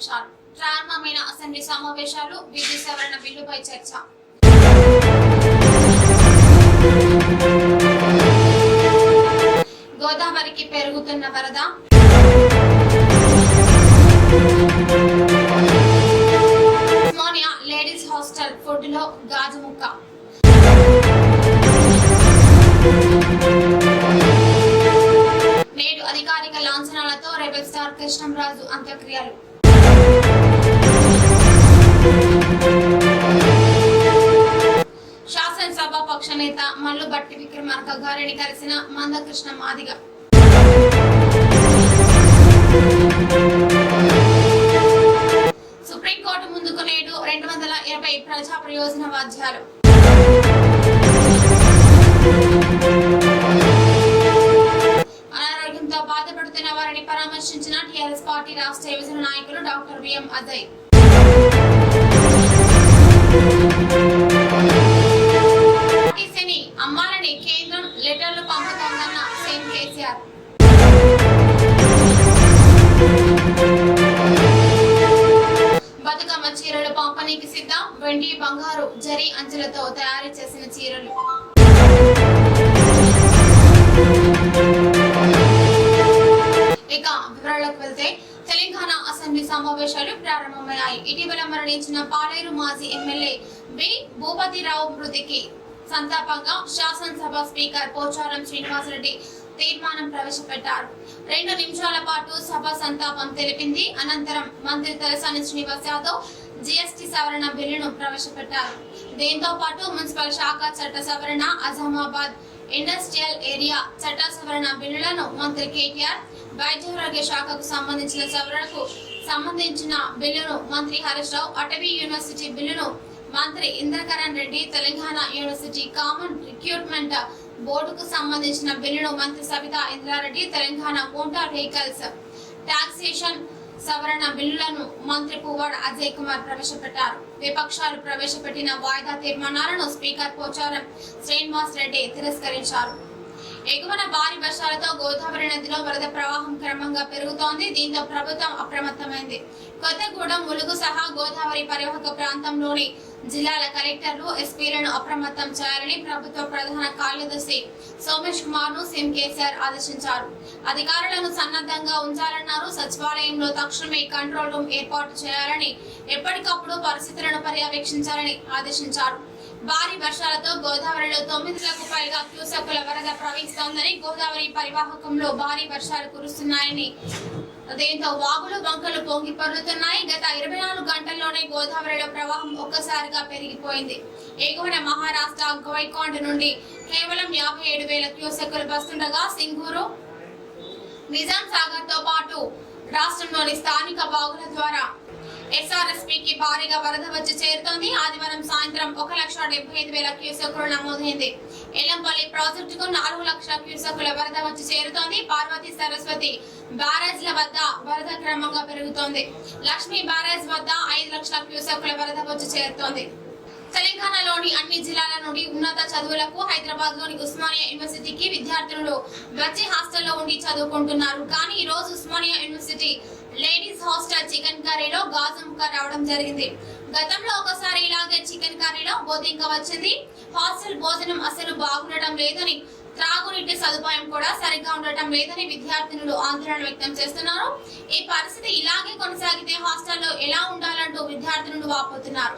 తిరస్కరించారు. ప్రారంభమైన అసెంబ్లీ సమావేశాలు విధి సవరణ బిల్లుపై చర్చ. గోదావరికి పెరుగుతున్న వరద. ఉస్మానియా లేడీస్ హాస్టల్ ఫుడ్ లో గాజు ముక్క. నేడు అధికారిక లాంఛనాలతో రెబెల్ స్టార్ కృష్ణంరాజు అంత్యక్రియలు. శాసనసభ పక్ష నేత మల్లు బట్టి విక్రమార్క గారిని కలిసిన మందకృష్ణ మాదిగ. సుప్రీంకోర్టు ముందుకు నేడు 220 ప్రజా ప్రయోజన వాద్యాలు. అనారోగ్యంతో బాధపడుతున్న వారిని పరామర్శించిన టీఆర్ఎస్ పార్టీ రాష్ట్ర యువజన నాయకులు డాక్టర్ విఎం అజయ్. పార్టీని అమ్మాలని కేంద్రం లెటర్లు పంపుతోందన్న సీఎం కేసీఆర్. బతుకమ్మ చీరలు పంపిణీకి సిద్ధం. వెండి బంగారు జరీ అంచులతో తయారు చేసిన చీరలు. ఇక వివరాలకు వెళ్తే తెలంగాణ అసెంబ్లీ సమావేశాలు ప్రారంభమయ్యాయి. ఇటీవల మరణించిన పాలేరు మాజీ ఎమ్మెల్యే బి భూపతిరావు మృతికి సంతాపంగా శాసనసభ స్పీకర్ పోచారం శ్రీనివాసరెడ్డి తీర్మానం ప్రవేశపెట్టారు. 2 నిమిషాల పాటు సభ సంతాపం తెలిపింది. అనంతరం మంత్రి తలసాని శ్రీనివాస్ యాదవ్ జీఎస్టీ సవరణ బిల్లును ప్రవేశపెట్టారు. దీంతో పాటు మున్సిపల్ శాఖ చట్ట సవరణ, అజామాబాద్ ఇండస్ట్రియల్ ఏరియా చట్ట సవరణ బిల్లులను మంత్రి కేటీఆర్, వైద్యారోగ్య శాఖకు సంబంధించిన బిల్లును మంత్రి హరీష్ రావు, అటవీ యూనివర్సిటీ బిల్లును మంత్రి Indrakaran Reddy, Telangana university common recruitment బోర్డుకు సంబంధించిన బిల్లును మంత్రి Sabitha Indra Reddy, Telangana motor vehicles taxation సవరణ బిల్లులను మంత్రి పువ్వాడ అజయ్ కుమార్ ప్రవేశపెట్టారు. విపక్షాలు ప్రవేశపెట్టిన వాయిదా తీర్మానాలను స్పీకర్ పోచారం శ్రీనివాస్ రెడ్డి తిరస్కరించారు. ఎగువన భారీ వర్షాలతో గోదావరి నదిలో వరద ప్రవాహం క్రమంగా పెరుగుతోంది. దీంతో ప్రభుత్వం అప్రమత్తమైంది. కొత్తగూడెం, ములుగు సహా గోదావరి పరివాహక ప్రాంతంలోని జిల్లాల కలెక్టర్లు, ఎస్పీలను అప్రమత్తం చేయాలని ప్రభుత్వ ప్రధాన కార్యదర్శి సోమేష్ కుమార్ ను సీఎం కేసీఆర్ ఆదేశించారు. అధికారులను సన్నద్ధంగా ఉంచాలన్నారు. సచివాలయంలో తక్షణమే కంట్రోల్ రూమ్ ఏర్పాటు చేయాలని, ఎప్పటికప్పుడు పరిస్థితులను పర్యవేక్షించాలని ఆదేశించారు. భారీ వర్షాలతో గోదావరిలో 9లకు పైగా క్యూసెక్కుల వరద ప్రవహిస్తోందని, గోదావరి పరివాహకంలో భారీ వర్షాలు కురుస్తున్నాయని, దీంతో వాగులు వంకలు పొంగి పొర్లుతున్నాయి. గత 24 గంటల్లోనే గోదావరిలో ప్రవాహం ఒక్కసారిగా పెరిగిపోయింది. ఎగువన మహారాష్ట్ర గోైకాండ్ నుండి కేవలం 57,000 క్యూసెక్కులు వస్తుండగా, సింగూరు, నిజాం సాగర్ తో పాటు రాష్ట్రంలోని స్థానిక వాగుల ద్వారా ఎస్ఆర్ఎస్పీకి భారీగా వరద వచ్చి చేరుతోంది. ఆదివారం సాయంత్రం 1,75,000 క్యూసెక్కులు నమోదైంది. ఎల్లంపల్లి ప్రాజెక్టుకు 4 లక్షల క్యూసెక్కుల వరద వచ్చి చేరుతోంది. పార్వతీ, సరస్వతి బ్యారేజ్ల వద్ద వరద క్రమంగా పెరుగుతోంది. లక్ష్మీ బ్యారేజ్ వద్ద 5 లక్షల క్యూసెక్కుల వరద వచ్చి చేరుతోంది. తెలంగాణలోని అన్ని జిల్లాల నుండి ఉన్నత చదువులకు హైదరాబాద్ లోని ఉస్మానియా యూనివర్సిటీకి విద్యార్థులు వచ్చి హాస్టల్లో ఉండి చదువుకుంటున్నారు. కానీ ఈ రోజు Osmania university ladies hostel chicken కర్రీలో గాజు ముక్క రావడం జరిగింది. గతంలో ఒకసారి ఇలాగే చికెన్ కర్రీలో బోధింక వచ్చింది. హాస్టల్ భోజనం అసలు బాగుండటం లేదని, త్రాగునీటి సదుపాయం కూడా సరిగ్గా ఉండటం లేదని విద్యార్థినులు ఆందోళన వ్యక్తం చేస్తున్నారు. ఈ పరిస్థితి ఇలాగే కొనసాగితే హాస్టల్లో ఎలా ఉండాలంటూ విద్యార్థినులు వాపోతున్నారు.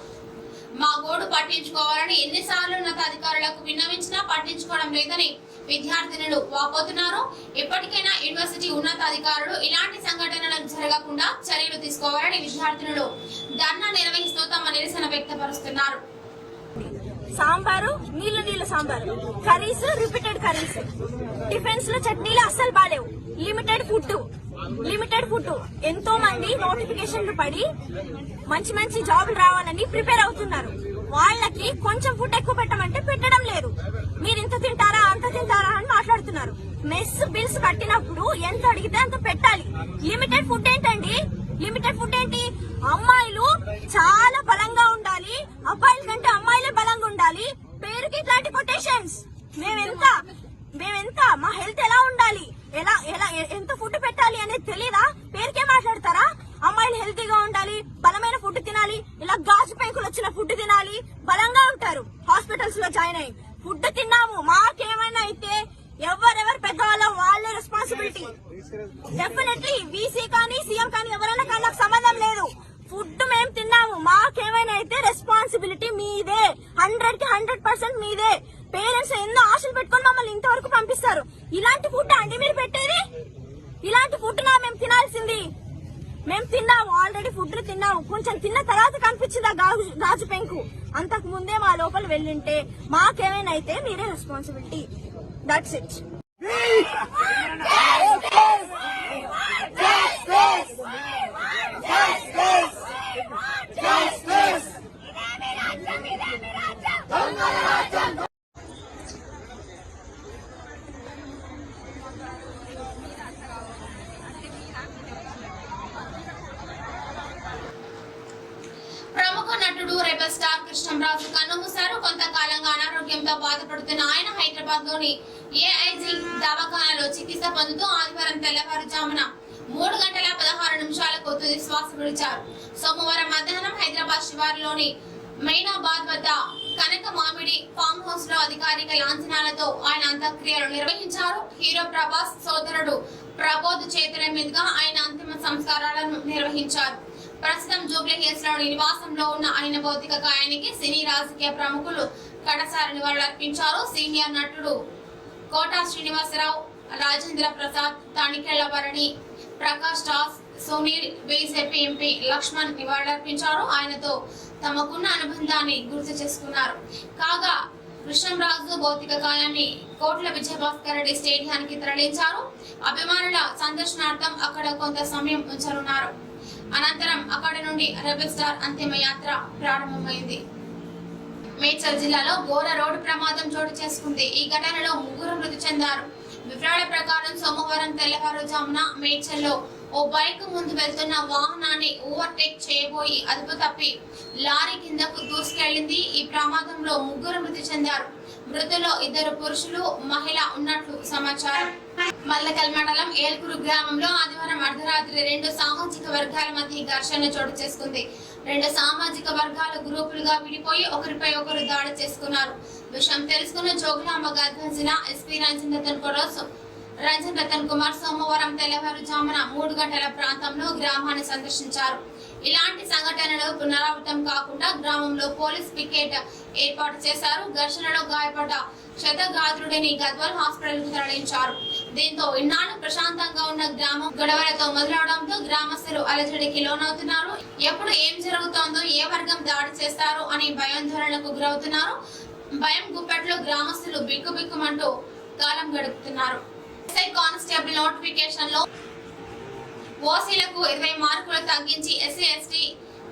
మా గోడు పట్టించుకోవాలని ఎన్నిసార్లు ఉన్నతాధికారులకు విన్నవించినా పట్టించుకోవడం లేదని విద్యార్థినులు వాపోతున్నారు. ఇప్పటికైనా యూనివర్సిటీ ఉన్నతాధికారులు ఇలాంటి సంఘటనలు జరగకుండా చర్యలు తీసుకోవాలని విద్యార్థినులు ధర్నా నిర్వహిస్తూ తమ నిరసన వ్యక్తపరుస్తున్నారు. సాంబారు నీళ్ళ sambar, curries repeated curries, tiffins లో చట్నీలు అస్సలు బాలేవు. లిమిటెడ్ ఫుడ్ ఎంతో మంది నోటిఫికేషన్లు పడి మంచి జాబులు రావాలని ప్రిపేర్ అవుతున్నారు. వాళ్ళకి కొంచెం ఫుడ్ ఎక్కువ పెట్టమంటే పెట్టడం లేదు. మీరు ఇంత తింటారా అంత తింటారా అని మాట్లాడుతున్నారు. మెస్ బిల్స్ కట్టినప్పుడు ఎంత అడిగితే అంత పెట్టాలి. లిమిటెడ్ ఫుడ్ ఏంటండి? అమ్మాయిలు చాలా బలంగా ఉండాలి, అబ్బాయిల కంటే అమ్మాయిలే బలంగా ఉండాలి. పేరుకి ఇట్లాంటి కొటేషన్స్. మేమెంత మా హెల్త్ ఎలా ఉండాలి, ఎలా ఎంత ఫుడ్ పెట్టాలి అనేది తెలీదా? పేరుకే మాట్లాడతారా? అమ్మాయిల హెల్తీగా ఉండాలి, బలమైన ఫుడ్ తినాలి, ఇలా గాజు పెంకులు వచ్చిన ఫుడ్ తినాలి, బలంగా ఉంటారు. హాస్పిటల్స్ లో జాయిన్ అయ్యి ఫుడ్ తిన్నాము, మాకేమైనా అయితే ఎవరెవరు పెద్దవాళ్ళ వాళ్ళే రెస్పాన్సిబిలిటీ. డెఫినెట్లీ వీసీ కానీ సీఎం కానీ ఎవరైనా కానీ నాకు సంబంధం లేదు. ఫుడ్ మేము తిన్నాము, మాకేమైనా అయితే రెస్పాన్సిబిలిటీ మీదే, 100% మీదే. పేరెంట్స్ ఎన్నో ఆశలు పెట్టుకుని మమ్మల్ని ఇంతవరకు పంపిస్తారు. ఇలాంటి ఫుడ్ అండి మీరు పెట్టేది? ఇలాంటి ఫుడ్ నా మేము తినాల్సింది? మేము తిన్నాము, ఆల్రెడీ ఫుడ్ తిన్నాము. కొంచెం తిన్న తర్వాత కనిపించింది ఆ గాజు పెంకు. అంతకు ముందే మా లోపల వెళ్ళింటే మాకేమైనా అయితే మీరే రెస్పాన్సిబిలిటీ. That's it. ప్రముఖ నటుడు రెబల్ స్టార్ కృష్ణంరాజు కన్నుమూశారు. కొంతకాలంగా అనారోగ్యంతో బాధపడుతున్న ఆయన హైదరాబాద్ లోని ఏఐజీ దవాఖానాలో చికిత్స పొందుతూ ఆదివారం తెల్లవారుజామున 3:16 తుది శ్వాస విడిచారు. సోమవారం మధ్యాహ్నం హైదరాబాద్ శివారులోని మైనాబాద్ వద్ద కనక మామిడి ఫామ్ హౌస్ లో అధికారిక లాంఛనాలతో ఆయన అంత్యక్రియలు నిర్వహించారు. హీరో ప్రభాస్ సోదరుడు ప్రబోధ్ చేతుల మీదుగా ఆయన అంతిమ సంస్కారాలను నిర్వహించారు. ప్రస్తుతం జూబ్లీ హిల్స్ లోని నివాసంలో ఉన్న ఆయన భౌతిక కాయానికి సినీ రాజకీయ ప్రముఖులు కడసారి నివాళులర్పించారు. సీనియర్ నటుడు కోటా శ్రీనివాసరావు, రాజేంద్ర ప్రసాద్, తనికెళ్ల భరణి, ప్రకాష్ రాజ్, సునీల్, బీజేపీ ఎంపీ లక్ష్మణ్ నివాళులర్పించారు. ఆయనతో తమకున్న అనుబంధాన్ని గుర్తు చేసుకున్నారు. కాగా కృష్ణంరాజు భౌతిక కాయాన్ని కోట్ల విజయభాస్కర్ రెడ్డి స్టేడియానికి తరలించారు. అభిమానుల సందర్శనార్థం అక్కడ కొంత సమయం ఉంచనున్నారు. అనంతరం అక్కడి నుండి రెబల్ స్టార్ అంతిమ యాత్ర ప్రారంభమైంది. మేడ్చల్ జిల్లాలో ఘోర రోడ్డు ప్రమాదం చోటు చేసుకుంది. ఈ ఘటనలో 3 మృతి చెందారు. వివరాల ప్రకారం సోమవారం తెల్లవారుజామున మేడ్చల్లో ఓ బైక్ ముందు వెళ్తున్న వాహనాన్ని ఓవర్టేక్ చేయబోయి అదుపు తప్పి లారీ కిందకు దూసుకెళ్లింది. ఈ ప్రమాదంలో 3 మృతి చెందారు. మృతుల్లో 2 పురుషులు, మహిళ ఉన్నట్లు సమాచారం. మల్లకల్ మండలం ఏల్కూరు గ్రామంలో ఆదివారం అర్ధరాత్రి 2 సామాజిక వర్గాల మధ్య ఘర్షణ చోటు చేసుకుంది. 2 సామాజిక వర్గాల గ్రూపులుగా విడిపోయి ఒకరిపై ఒకరు దాడి చేసుకున్నారు. విషయం తెలుసుకున్న జోగులాంబ గద్వాల జిల్లా ఎస్పీ రంజన్ రతన్ కుమార్ సోమవారం తెల్లవారుజామున 3 గంటల ప్రాంతంలో గ్రామాన్ని సందర్శించారు. ఇలాంటి సంఘటనలు పునరావృతం కాకుండా గ్రామంలో పోలీస్ పికెట్ ఏర్పాటు చేశారు. ఘర్షణలో గాయపడ్డ క్షతగాత్రుడిని గద్వాల్ హాస్పిటల్ కు తరలించారు. దీంతో ఇన్నాళ్ళు ప్రశాంతంగా ఉన్న గ్రామం గొడవలతో మొదలవడంతో గ్రామస్తులు అలజడికి లోనవుతున్నారు. ఎప్పుడు ఏం జరుగుతోందో, ఏ వర్గం దాడి చేస్తారో అని భయాందోళనకు గురవుతున్నారు. భయం గుప్పెట్లో గ్రామస్తులు బిక్కుబిక్కుమంటూ కాలం గడుపుతున్నారు. ఎస్ఐ కానిస్టేబుల్ నోటిఫికేషన్ లో ఓసీలకు 20 మార్కులు తగ్గించి ఎస్సీ ఎస్టీ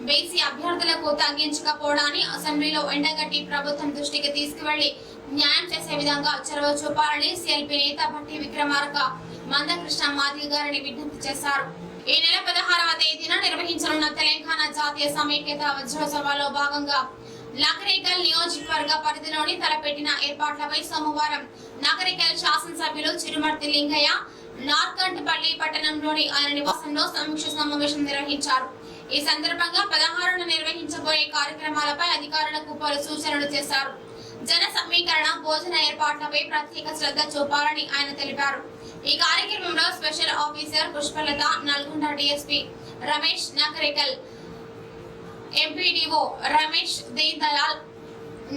బీసీ అభ్యర్థులకు తగ్గించకపోవడాన్ని అసెంబ్లీలో ఎండగట్టి ప్రభుత్వం దృష్టికి తీసుకువెళ్లి న్యాయం చేసే విధంగా చొరవ చూపాలని సిఎల్పీ నేత భట్టి విక్రమార్క మందకృష్ణ మాదిగ గారిని విజ్ఞప్తి చేశారు. ఈ నెల 16వ తేదీన నిర్వహించనున్న తెలంగాణ జాతీయ సమైక్యత వజ్రోత్సవాల్లో భాగంగా నకరికల్ నియోజకవర్గ పరిధిలోని తలపెట్టిన ఏర్పాట్లపై సోమవారం నకరికల్ శాసనసభ్యులు చిరుమర్తి లింగయ్య నార్కంట్పల్లి పట్టణంలోని ఆయన నివాసంలో సమీక్ష సమావేశం నిర్వహించారు. ఈ సందర్భంగా 16న నిర్వహించబోయే కార్యక్రమాలపై అధికారులకు పలు సూచనలు చేశారు. జన సమీకరణ, భోజన ఏర్పాట్లపై ప్రత్యేక శ్రద్ధ చూపాలని ఆయన తెలిపారు. ఈ కార్యక్రమంలో special officer Pushpalatha, Nalgonda DSP Ramesh, Nakrekal MPDO Ramesh, Deen Dayal,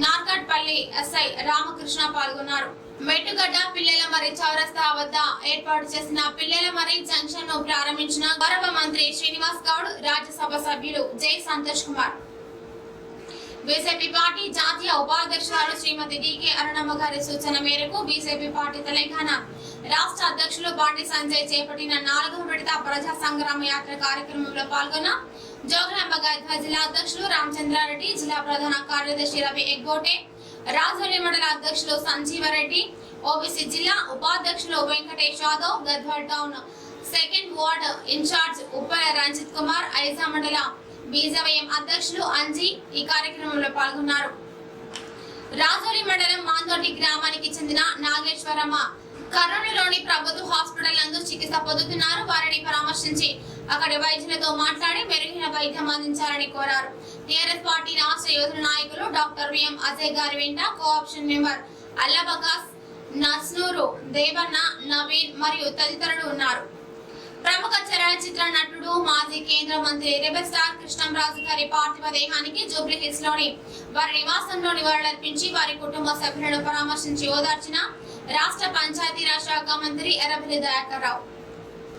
Narketpally SI Ramakrishna పాల్గొన్నారు. మెట్టుగడ్డ పిల్లెలమర్రి చౌరస్తా వద్ద ఏర్పాటు చేసిన పిల్లెలమర్రి జంక్షన్ ను ప్రారంభించిన గౌరవ మంత్రి శ్రీనివాస్ గౌడ్, రాజ్యసభ సభ్యులు జై సంతోష్ కుమార్. బీజేపీ పార్టీ జాతీయ ఉపాధ్యక్షురాలు శ్రీమతి డికే అరుణమ్మ గారి సూచన మేరకు బీజేపీ పార్టీ తెలంగాణ రాష్ట్ర అధ్యక్షులు బండి సంజయ్ చేపట్టిన 4వ విడత ప్రజా సంగ్రామ యాత్ర కార్యక్రమంలో పాల్గొన్న జోగులాంబ గద్వాల జిల్లా అధ్యక్షులు రామచంద్రారెడ్డి, జిల్లా ప్రధాన కార్యదర్శి రవి ఎగ్గోటే, రాజోలి మండల అధ్యక్షులు సంజీవరెడ్డి, ఓబీసీ జిల్లా ఉపాధ్యక్షులు Venkatesh Yadav, Gadwal town 2nd ward incharge Uppala Ranjith Kumar, Ieeja mandal BJYM అధ్యక్షులు అంజీ ఈ కార్యక్రమంలో పాల్గొన్నారు. రాజోలి మండలం మాందోటి గ్రామానికి చెందిన నాగేశ్వరమ్మ కర్నూలులోని ప్రభుత్వ హాస్పిటల్ నందు చికిత్స పొందుతున్నారు. వారిని పరామర్శించి అక్కడి వైద్యులతో మాట్లాడి మెరుగైన వైద్యం అందించాలని కోరారు. టీఆర్ఎస్ పార్టీ రాష్ట్ర యోధుల నాయకులు డాక్టర్ విఎం అజయ్ గారి వెంట కోఆప్షన్ మెంబర్ అల్లబకాస్, నస్నూరు, దేవన్న, నవీన్ మరియు తదితరులు ఉన్నారు. ప్రముఖ చలనచిత్ర నటుడు మాజీ కేంద్ర మంత్రి రెబల్ స్టార్ కృష్ణంరాజు గారి పార్థివ దేహానికి జూబ్లీ హిల్స్ లోని వారి నివాసంలో నివాళులర్పించి వారి కుటుంబ సభ్యులను పరామర్శించి ఓదార్చిన రాష్ట్ర పంచాయతీరాజ్ శాఖ మంత్రి ఎర్రబెల్లి దయాకర్ రావు.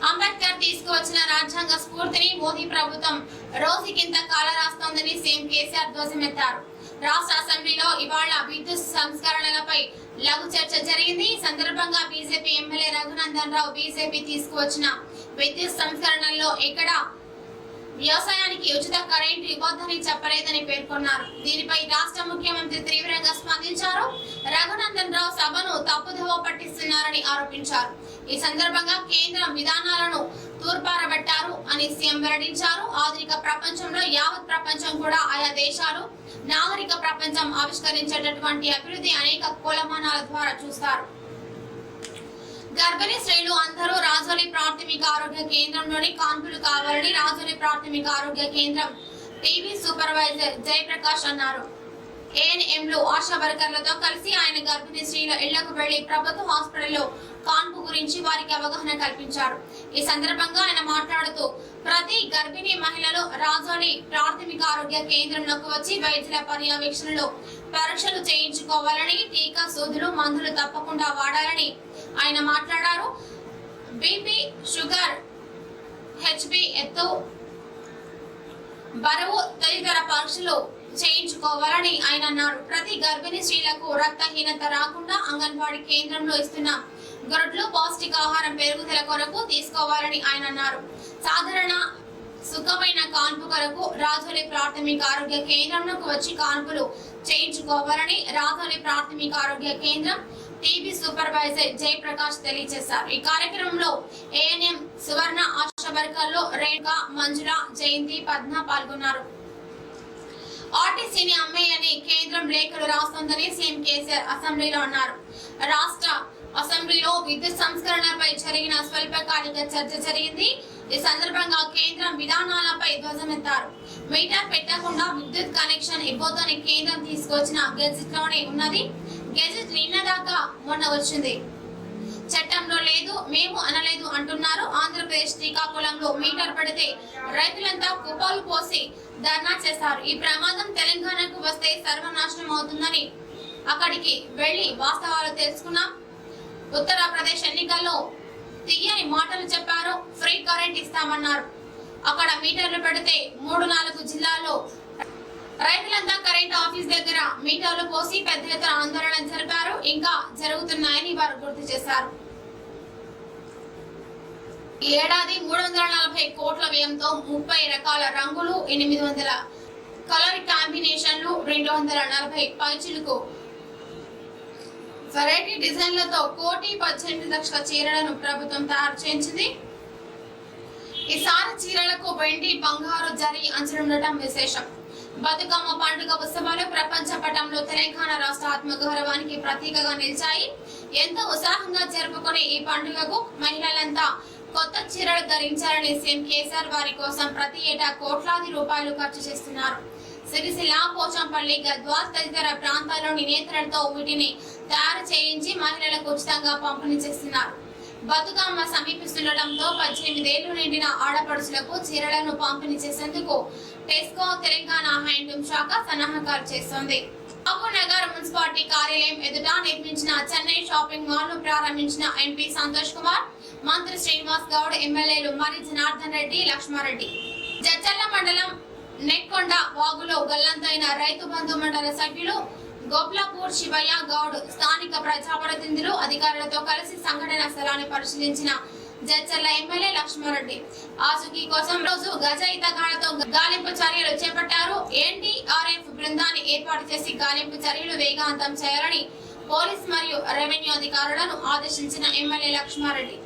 అంబేద్కర్ తీసుకువచ్చిన రాజ్యాంగ స్ఫూర్తిని మోదీ ప్రభుత్వం రోజుకింత కాలరాస్తోందని సీఎం కేసీఆర్ ధ్వజమెత్తారు. రాష్ట్ర అసెంబ్లీలో ఇవాళ విద్యుత్ సంస్కరణలపై లఘు చర్చ జరిగింది. ఈ సందర్భంగా BJP MLA Raghunandan Rao BJP తీసుకువచ్చిన విద్యుత్ సంస్కరణల్లో ఎక్కడ వ్యవసాయానికి ఉచిత కరెంటు ఇవ్వొద్దని చెప్పలేదని పేర్కొన్నారు. దీనిపై రాష్ట్ర ముఖ్యమంత్రి తీవ్రంగా స్పందించారు. రఘునందన్ రావు సభను తప్పుదోవ పట్టిస్తున్నారని ఆరోపించారు. ఈ సందర్భంగా కేంద్రం విధానాలను తూర్పారబట్టారు అని సీఎం వెల్లడించారు. ఆధునిక ప్రపంచంలో యావత్ ప్రపంచం కూడా ఆయా దేశాలు నాగరిక ప్రపంచం ఆవిష్కరించేటటువంటి అభివృద్ధి అనేక కొలమానాల ద్వారా చూస్తారు. గర్భిణీ స్త్రీలు అందరూ రాజోలి ప్రాథమిక ఆరోగ్య కేంద్రంలోని కాన్పులు కావాలని రాజోలి ప్రాథమిక ఆరోగ్య కేంద్రం టీవీ సూపర్వైజర్ జయప్రకాష్ అన్నారు. ఏఎన్ఎంలు ఆశా వర్కర్లతో కలిసి ఆయన గర్భిణీ స్త్రీల ఇళ్లకు వెళ్లి ప్రభుత్వ హాస్పిటల్లో కాన్పు గురించి వారికి అవగాహన కల్పించారు. ఈ సందర్భంగా ఆయన మాట్లాడుతూ ప్రతి గర్భిణీ మహిళలు రాజోలి ప్రాథమిక ఆరోగ్య కేంద్రంలోకి వచ్చి వైద్యుల పర్యవేక్షణలో పరీక్షలు చేయించుకోవాలని, టీకా సూదులు మందులు తప్పకుండా వాడాలని ఆయన మాట్లాడారు. బీపీ, షుగర్, హెచ్బి, ఎత్తు, బరువు తదితర పరీక్షలు చేయించుకోవాలని ఆయన అన్నారు. ప్రతి గర్భిణీ స్త్రీలకు రక్తహీనత రాకుండా అంగన్వాడీ కేంద్రంలో ఇస్తున్న గుడ్లు, పౌష్టికాహారం పెరుగుదల కొరకు తీసుకోవాలని ఆయన అన్నారు. సాధారణ సుఖమైన కాన్పు కొరకు రాజోలి ప్రాథమిక ఆరోగ్య కేంద్రంలోకి వచ్చి కాన్పులు చేయించుకోవాలని రాజోలి ప్రాథమిక ఆరోగ్య కేంద్రం టీబీ సూపర్వైజర్ జయప్రకాష్ తెలియజేశారు. ఈ కార్యక్రమంలో ఏఎన్ఎం సువర్ణ ఆశా వర్కర్లు రేణుక, మంజుల, జయంతి, పద్మ పాల్గొన్నారు. ఆర్టీసీని అమ్మేయని కేంద్రం లేఖలు రాస్తోందని సీఎం కేసీఆర్ అసెంబ్లీలో అన్నారు. రాష్ట్ర అసెంబ్లీలో విద్యుత్ సంస్కరణలపై జరిగిన స్వల్పకాలిక చర్చ జరిగింది. ఈ సందర్భంగా కేంద్రం విధానాలపై ధ్వజమెత్తారు. మీటర్ పెట్టకుండా విద్యుత్ కనెక్షన్ ఇవ్వొద్దని కేంద్రం తీసుకొచ్చిన గెజిట్ లోనే ఉన్నది. గెజిట్ నిన్నదాకా మొన్న వచ్చింది, చట్టంలో లేదు, మేము అనలేదు అంటున్నారు. ఆంధ్రప్రదేశ్ శ్రీకాకుళంలో మీటర్ పెడితే రైతులంతా కుపాలు పోసి ధర్నా చేశారు. ఈ ప్రమాదం తెలంగాణకు వస్తే సర్వనాశనం అవుతుందని అక్కడికి వెళ్లి వాస్తవాలు తెలుసుకున్నాం. ఉత్తరప్రదేశ్ ఎన్నికల్లో తీయని మాటలు చెప్పారు. ఫ్రీ కరెంట్ ఇస్తామన్నారు. అక్కడ మీటర్లు పెడితే 3-4 జిల్లాల్లో రైతులంతా కరెంట్ ఆఫీస్ దగ్గర మీటర్లు పోసి పెద్ద ఎత్తున ఆందోళన జరిపారు. ఇంకా జరుగుతున్నాయని వారు గుర్తు చేశారు. ఈ ఏడాది 340 కోట్ల వ్యయంతో 30 రకాల రంగులు, 800 కలర్ కాంబినేషన్లు, 240 పైచిలకు వెరైటీ డిజైన్లతో 1,18 లక్షల చీరలను ప్రభుత్వం తయారు చేయించింది. ఈసారి చీరలకు వెండి, బంగారు జరీ అంచనుండటం విశేషం. బతుకమ్మ పండుగ ఉత్సవాలు ప్రపంచ పటంలో తెలంగాణ రాష్ట్ర ఆత్మగౌరవానికి ప్రతీకగా నిలిచాయి. ఎంతో ఉత్సాహంగా జరుపుకునే ఈ పండుగకు మహిళలంతా కొత్త చీరలు ధరించాలని సీఎం కేసీఆర్ వారి కోసం ప్రతి ఏటా కోట్లాది రూపాయలు ఖర్చు చేస్తున్నారు. సిరిసిల్ల, పోచంపల్లి, గద్వాల్ తదితర ప్రాంతాల్లోని నేతలతో వీటిని తయారు చేయించి మహిళలకు ఉచితంగా పంపిణీ చేస్తున్నారు. బతుకమ్మ సమీపిస్తుండటంతో 18 ఏళ్లు నిండిన ఆడపడుచులకు చీరలను పంపిణీ చేసేందుకు టెస్కో తెలంగాణ హ్యాండ్లూమ్ శాఖ సన్నాహకాలు చేస్తోంది. మహబూబ్నగర్ మున్సిపాలిటీ కార్యాలయం ఎదుట నిర్మించిన చెన్నై షాపింగ్ మాల్ ను ప్రారంభించిన ఎంపీ సంతోష్ కుమార్, మంత్రి శ్రీనివాస్ గౌడ్, ఎమ్మెల్యేలు మరి జనార్దన్ రెడ్డి, లక్ష్మారెడ్డి. జడ్చర్ల మండలం నెక్కొండ వాగులో గల్లంతైన రైతు బంధు మండల సభ్యులు గోప్లాపూర్ శివయ్య గౌడ్ స్థానిక ప్రజాప్రతినిధులు అధికారులతో కలిసి సంఘటన స్థలాన్ని పరిశీలించిన జడ్చర్ల ఎమ్మెల్యే లక్ష్మారెడ్డి ఆచూకీ కోసం రోజు గజ ఈతగాళ్లతో గాలింపు చర్యలు చేపట్టారు. ఎన్డీఆర్ఎఫ్ బృందాన్ని ఏర్పాటు చేసి గాలింపు చర్యలు వేగవంతం చేయాలని పోలీస్ మరియు రెవెన్యూ అధికారులను ఆదేశించిన ఎమ్మెల్యే లక్ష్మారెడ్డి.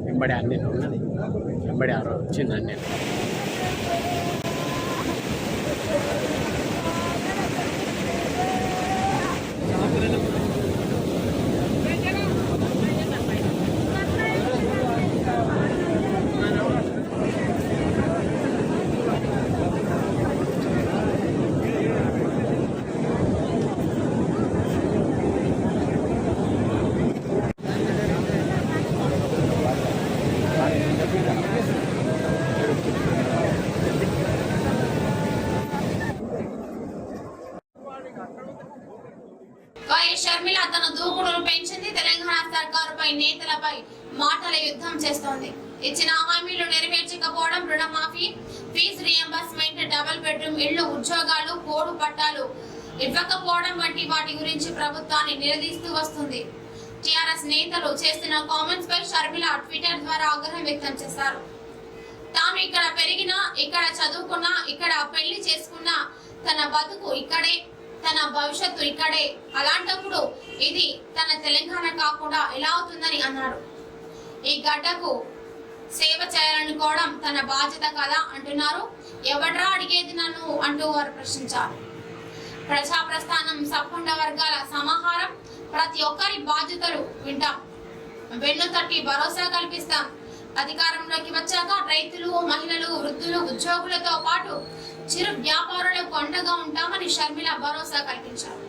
వెంబడి అన్నీ ఉన్నది వెంబడి ఆరో వచ్చింది అన్నీ వైఎస్ షర్మిల తన దూకుడును పెంచింది. తెలంగాణ సర్కారుపై నేతలపై మాటల యుద్ధం చేస్తోంది. ఇచ్చిన హామీలు నెరవేర్చకపోవడం, రుణమాఫీ, ఫీజు రియంబర్స్మెంట్, డబుల్ బెడ్రూమ్ ఇళ్లు, ఉద్యోగాలు, పోడు పట్టాలు ఇవ్వకపోవడం వంటి వాటి గురించి ప్రభుత్వాన్ని నిలదీస్తూ వస్తుంది. టిఆర్ఎస్ నేతలు చేస్తున్న కామెంట్స్ పై షర్మిల ట్విట్టర్ ద్వారా ఆగ్రహం వ్యక్తం చేశారు. తాను ఇక్కడ పెరిగినా, ఇక్కడ చదువుకున్నా, ఇక్కడ పెళ్లి చేసుకున్నా, తన బతుకు ఇక్కడే, తన భవిష్యత్తు ఇక్కడే. అలాంటప్పుడు ఇది తన తెలంగాణ కాకుండా ఎలా అవుతుందని అన్నారు. ఈ గడ్డకు సేవ చేయాలనుకోవడం తన బాధ్యత కదా అంటున్నారు. ఎవడ్రా అడిగేది నన్ను అంటూ వారు ప్రశ్నించారు. ప్రజా ప్రస్థానం సంపన్న వర్గాల సమాహారం. ప్రతి ఒక్కరి బాధ్యతలు వింటాం, వెన్ను తట్టి భరోసా కల్పిస్తాం. అధికారంలోకి వచ్చాక రైతులు, మహిళలు, వృద్ధులు, ఉద్యోగులతో పాటు చిరు వ్యాపారులకు అండగా ఉంటామని షర్మిల భరోసా కల్పించారు.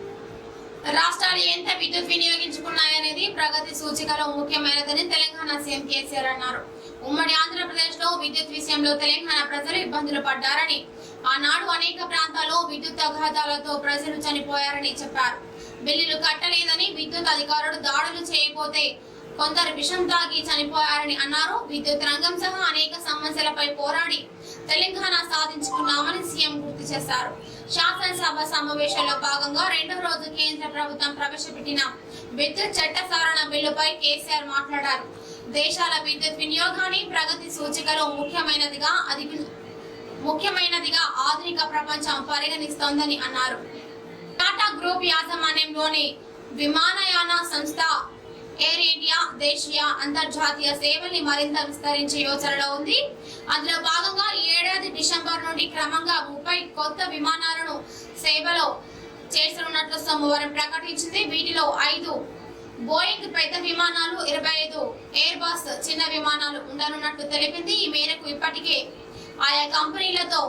రాష్ట్రాలు ఎంత విద్యుత్ వినియోగించుకున్నాయనేది ప్రగతి సూచికలో ముఖ్యమైనదని తెలంగాణ సీఎం కేసీఆర్ అన్నారు. ఉమ్మడి ఆంధ్రప్రదేశ్ లో విద్యుత్ విషయంలో తెలంగాణ ప్రజలు ఇబ్బందులు పడ్డారని, ఆనాడు అనేక ప్రాంతాల్లో విద్యుత్ అఘాతాలతో ప్రజలు చనిపోయారని చెప్పారు. బిల్లులు కట్టలేదని విద్యుత్ అధికారులు దాడులు చేయకపోతే కొందరు విషం తాగి చనిపోయారని అన్నారు. విద్యుత్ రంగం సహా అనేక సమస్యలపై పోరాడి తెలంగాణ సాధించుకున్నామని సీఎం గుర్తు చేశారు. శాసనసభ సమావేశంలో భాగంగా రెండో రోజు కేంద్ర ప్రభుత్వం ప్రవేశపెట్టిన విద్యుత్ చట్ట సవరణ బిల్లుపై కేసీఆర్ మాట్లాడారు. దేశాల విద్యుత్ వినియోగాన్ని ప్రగతి సూచికలో ముఖ్యమైనదిగా ఆధునిక ప్రపంచం పరిగణిస్తోందని అన్నారు. టాటా గ్రూప్ యాజమాన్యంలోని విమానయాన సంస్థ ఎయిర్ ఇండియా దేశీయ, అంతర్జాతీయ సేవల్ని మరింత విస్తరించే యోచనలో ఉంది. అందులో భాగంగా ఈ ఏడాది డిసెంబర్ నుండి క్రమంగా 30 కొత్త విమానాలను సేవలో చేస్తున్నట్లు సోమవారం ప్రకటించింది. వీటిలో 5 బోయింగ్ పెద్ద విమానాలు, 25 ఎయిర్ బస్ చిన్న విమానాలు ఉండనున్నట్లు తెలిపింది. ఈ మేరకు ఇప్పటికే ఆయా కంపెనీలతో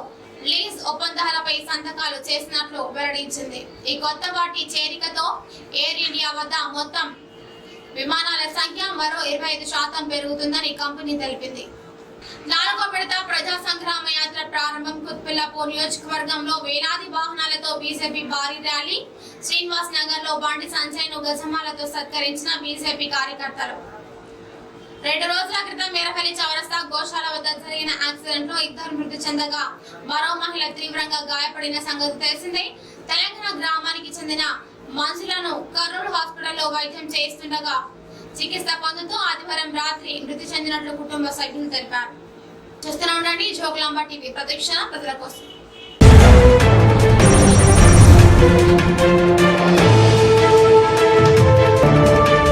లీజ్ ఒప్పందాలపై సంతకాలు చేసినట్లు వెల్లడించింది. ఈ కొత్త వాటి చేరికతో ఎయిర్ ఇండియా వద్ద మొత్తం విమానాల సంఖ్య మరో 25% పెరుగుతుందని కంపెనీ తెలిపింది. 4వ విడత ప్రజా సంగ్రామ యాత్ర ప్రారంభం. కుత్బుల్లాపూర్ నియోజకవర్గంలో వేలాది వాహనాలతో బీజేపీ భారీ ర్యాలీ. శ్రీనివాస్ నగర్ లో బండి సంజయ్ ను గజమాలతో సత్కరించిన బీజేపీ కార్యకర్తలు. 2 రోజుల క్రితం మేరపల్లి చౌరస్తా గోశాల వద్ద జరిగిన యాక్సిడెంట్ లో 2 మృతి చెందగా మరో మహిళ తీవ్రంగా గాయపడిన సంగతి తెలిసిందే. తెలంగాణ గ్రామానికి చెందిన మంజులను కర్నూలు హాస్పిటల్లో వైద్యం చేస్తుండగా చికిత్స పొందుతూ ఆదివారం రాత్రి మృతి చెందినట్లు కుటుంబ సభ్యులు తెలిపారు. చూస్తూనే ఉండండి జోగులాంబ టీవీ, ప్రతిక్షణ ప్రజల కోసం.